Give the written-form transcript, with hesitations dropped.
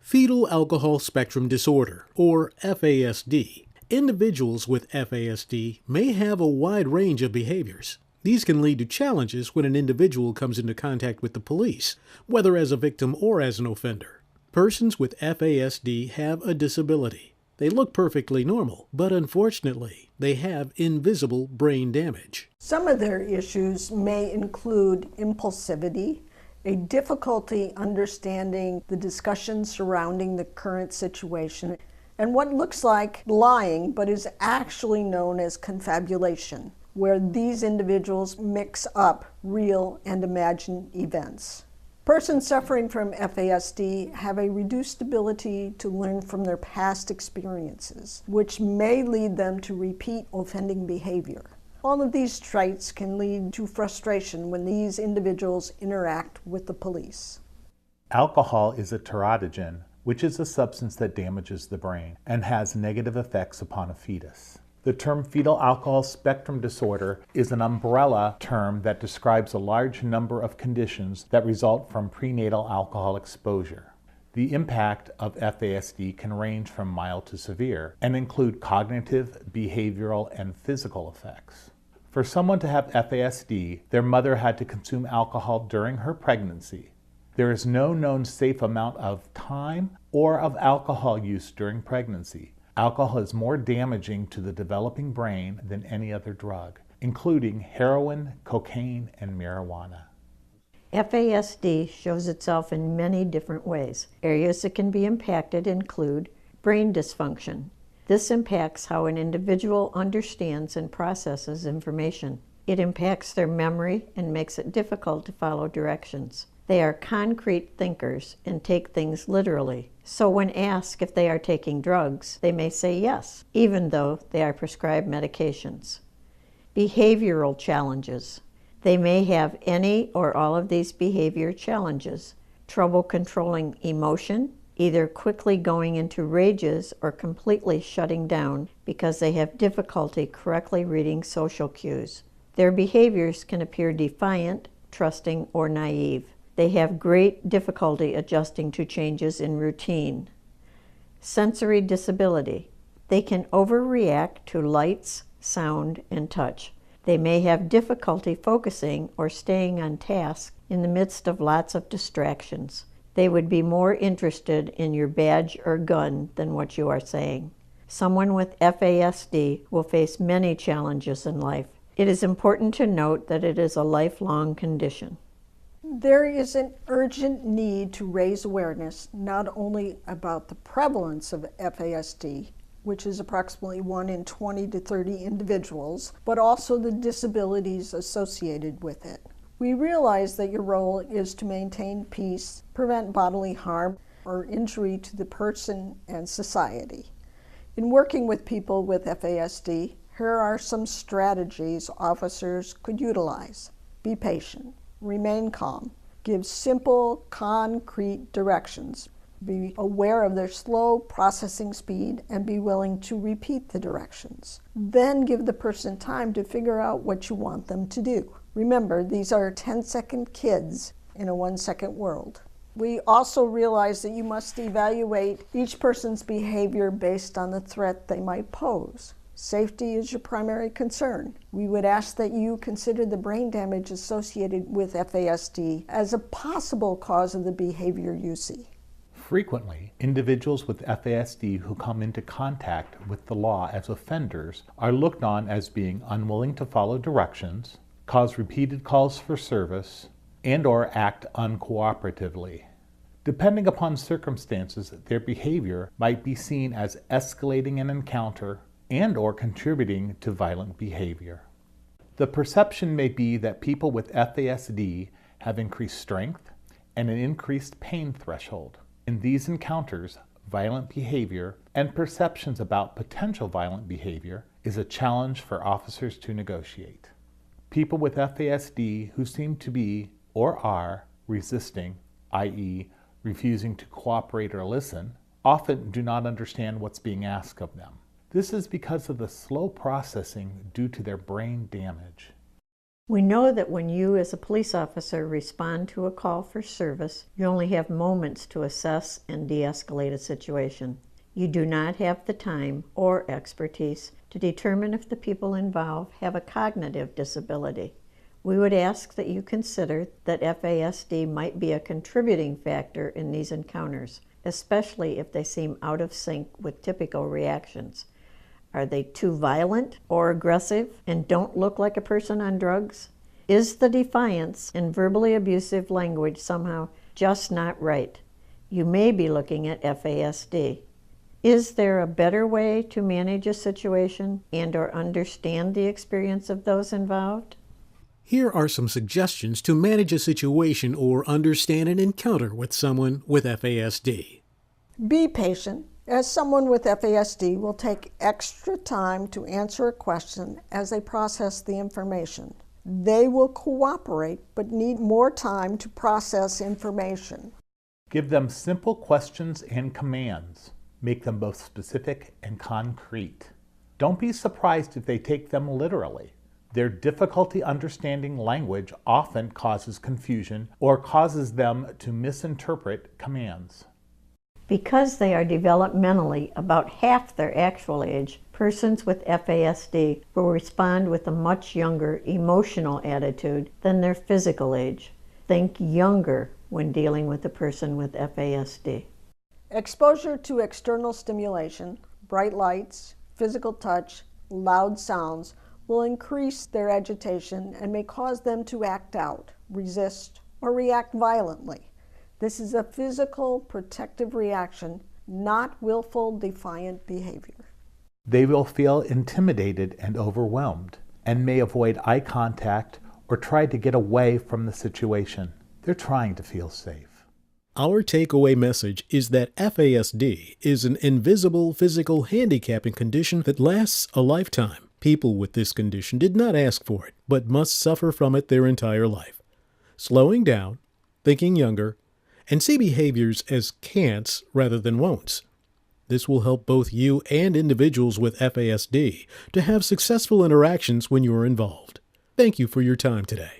Fetal alcohol spectrum disorder, or FASD. Individuals with FASD may have a wide range of behaviors. These can lead to challenges when an individual comes into contact with the police, whether as a victim or as an offender. Persons with FASD have a disability. They look perfectly normal, but unfortunately, they have invisible brain damage. Some of their issues may include impulsivity, a difficulty understanding the discussion surrounding the current situation, and what looks like lying but is actually known as confabulation, where these individuals mix up real and imagined events. Persons suffering from FASD have a reduced ability to learn from their past experiences, which may lead them to repeat offending behavior. All of these traits can lead to frustration when these individuals interact with the police. Alcohol is a teratogen, which is a substance that damages the brain and has negative effects upon a fetus. The term fetal alcohol spectrum disorder is an umbrella term that describes a large number of conditions that result from prenatal alcohol exposure. The impact of FASD can range from mild to severe and include cognitive, behavioral, and physical effects. For someone to have FASD, their mother had to consume alcohol during her pregnancy. There is no known safe amount of time or of alcohol use during pregnancy. Alcohol is more damaging to the developing brain than any other drug, including heroin, cocaine, and marijuana. FASD shows itself in many different ways. Areas that can be impacted include brain dysfunction. This impacts how an individual understands and processes information. It impacts their memory and makes it difficult to follow directions. They are concrete thinkers and take things literally. So when asked if they are taking drugs, they may say yes, even though they are prescribed medications. Behavioral challenges. They may have any or all of these behavior challenges. Trouble controlling emotion, either quickly going into rages or completely shutting down because they have difficulty correctly reading social cues. Their behaviors can appear defiant, trusting, or naive. They have great difficulty adjusting to changes in routine. Sensory disability. They can overreact to lights, sound, and touch. They may have difficulty focusing or staying on task in the midst of lots of distractions. They would be more interested in your badge or gun than what you are saying. Someone with FASD will face many challenges in life. It is important to note that it is a lifelong condition. There is an urgent need to raise awareness not only about the prevalence of FASD, which is approximately 1 in 20 to 30 individuals, but also the disabilities associated with it. We realize that your role is to maintain peace, prevent bodily harm or injury to the person and society. In working with people with FASD, here are some strategies officers could utilize. Be patient. Remain calm. Give simple, concrete directions. Be aware of their slow processing speed and be willing to repeat the directions. Then give the person time to figure out what you want them to do. Remember, these are 10-second kids in a 1-second world. We also realize that you must evaluate each person's behavior based on the threat they might pose. Safety is your primary concern. We would ask that you consider the brain damage associated with FASD as a possible cause of the behavior you see. Frequently, individuals with FASD who come into contact with the law as offenders are looked on as being unwilling to follow directions, cause repeated calls for service, and/or act uncooperatively. Depending upon circumstances, their behavior might be seen as escalating an encounter and/or contributing to violent behavior. The perception may be that people with FASD have increased strength and an increased pain threshold. In these encounters, violent behavior and perceptions about potential violent behavior is a challenge for officers to negotiate. People with FASD who seem to be or are resisting, i.e., refusing to cooperate or listen, often do not understand what's being asked of them. This is because of the slow processing due to their brain damage. We know that when you as a police officer respond to a call for service, you only have moments to assess and de-escalate a situation. You do not have the time or expertise to determine if the people involved have a cognitive disability. We would ask that you consider that FASD might be a contributing factor in these encounters, especially if they seem out of sync with typical reactions. Are they too violent or aggressive and don't look like a person on drugs? Is the defiance and verbally abusive language somehow just not right? You may be looking at FASD. Is there a better way to manage a situation and/or understand the experience of those involved? Here are some suggestions to manage a situation or understand an encounter with someone with FASD. Be patient, as someone with FASD will take extra time to answer a question as they process the information. They will cooperate but need more time to process information. Give them simple questions and commands. Make them both specific and concrete. Don't be surprised if they take them literally. Their difficulty understanding language often causes confusion or causes them to misinterpret commands. Because they are developmentally about half their actual age, persons with FASD will respond with a much younger emotional attitude than their physical age. Think younger when dealing with a person with FASD. Exposure to external stimulation, bright lights, physical touch, loud sounds will increase their agitation and may cause them to act out, resist, or react violently. This is a physical protective reaction, not willful defiant behavior. They will feel intimidated and overwhelmed and may avoid eye contact or try to get away from the situation. They're trying to feel safe. Our takeaway message is that FASD is an invisible physical handicapping condition that lasts a lifetime. People with this condition did not ask for it, but must suffer from it their entire life. Slowing down, thinking younger, and see behaviors as can'ts rather than won'ts. This will help both you and individuals with FASD to have successful interactions when you are involved. Thank you for your time today.